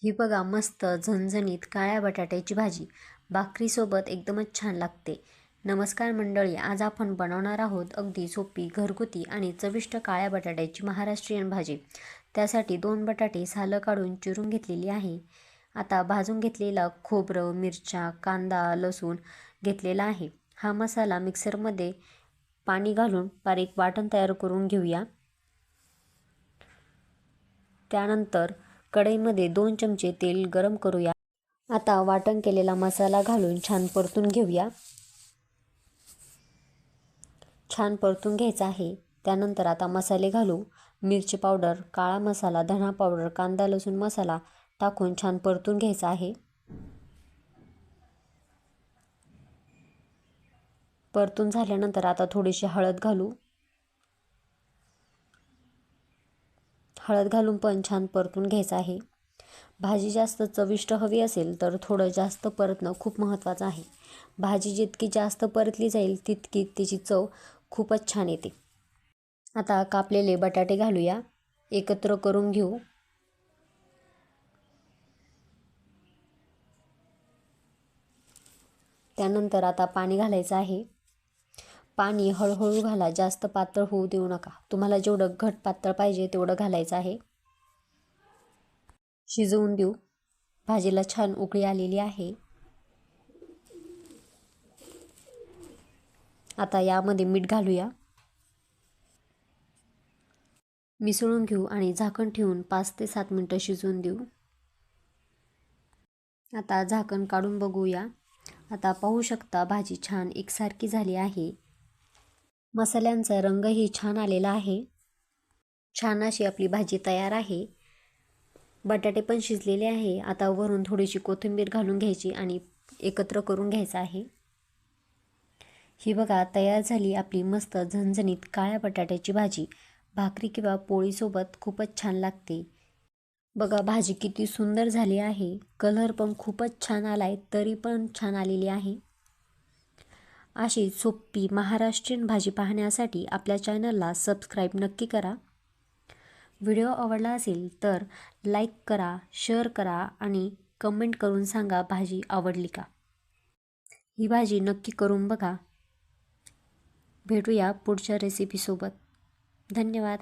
ही बघा मस्त झणझणीत काळ्या बटाट्याची भाजी भाकरीसोबत एकदमच छान लागते. नमस्कार मंडळी, आज आपण बनवणार आहोत अगदी सोपी, घरगुती आणि चविष्ट काळ्या बटाट्याची महाराष्ट्रीयन भाजी. त्यासाठी 2 बटाटे सालं काढून चिरून घेतलेली आहे. आता भाजून घेतलेला खोबरं, मिरच्या, कांदा, लसूण घेतलेला आहे. हा मसाला मिक्सरमध्ये पाणी घालून बारीक वाटण तयार करून घेऊया. त्यानंतर कढईमध्ये 2 चमचे तेल गरम करूया. आता वाटण केलेला मसाला घालून छान परतून घेऊया. छान परतून घ्यायचा आहे. त्यानंतर आता मसाले घालू. मिरची पावडर, काळा मसाला, धना पावडर, कांदा लसूण मसाला टाकून छान परतून घ्यायचा आहे. परतून झाल्यानंतर आता थोडीशी हळद घालू. हळद घालून पण छान परतून घ्यायचं आहे. भाजी जास्त चविष्ट हवी असेल तर थोडं जास्त परतणं खूप महत्त्वाचं आहे. भाजी जितकी जास्त परतली जाईल तितकी तिची चव खूपच छान येते. आता कापलेले बटाटे घालूया. एकत्र करून घेऊ. त्यानंतर आता पाणी घालायचं आहे. पाणी हळूहळू घाला, जास्त पातळ होऊ देऊ नका. तुम्हाला जेवढं घट पातळ पाहिजे तेवढं घालायचं आहे. शिजवून देऊ. भाजीला छान उकळी आलेली आहे. आता यामध्ये मीठ घालूया. मिसळून घेऊ आणि झाकण ठेवून 5 ते 7 मिनिटं शिजवून देऊ. आता झाकण काढून बघूया. आता पाहू शकता भाजी छान एकसारखी झाली आहे. मसाल्यांचा रंगही छान आलेला आहे. छान अशी आपली भाजी तयार आहे. बटाटे पण शिजलेले आहे. आता वरून थोडीशी कोथिंबीर घालून घ्यायची आणि एकत्र करून घ्यायचं आहे. ही बघा तयार झाली आपली मस्त झणझणीत काळ्या बटाट्याची भाजी. भाकरी किंवा पोळीसोबत खूपच छान लागते. बघा भाजी किती सुंदर झाली आहे. कलर पण खूपच छान आलाय, तरी पण छान आलेली आहे. अशी सोपी महाराष्ट्रीयन भाजी पाहण्यासाठी आपल्या चॅनलला सबस्क्राईब नक्की करा. व्हिडिओ आवडला असेल तर लाईक करा, शेअर करा आणि कमेंट करून सांगा भाजी आवडली का. ही भाजी नक्की करून बघा. भेटूया पुढच्या रेसिपीसोबत. धन्यवाद.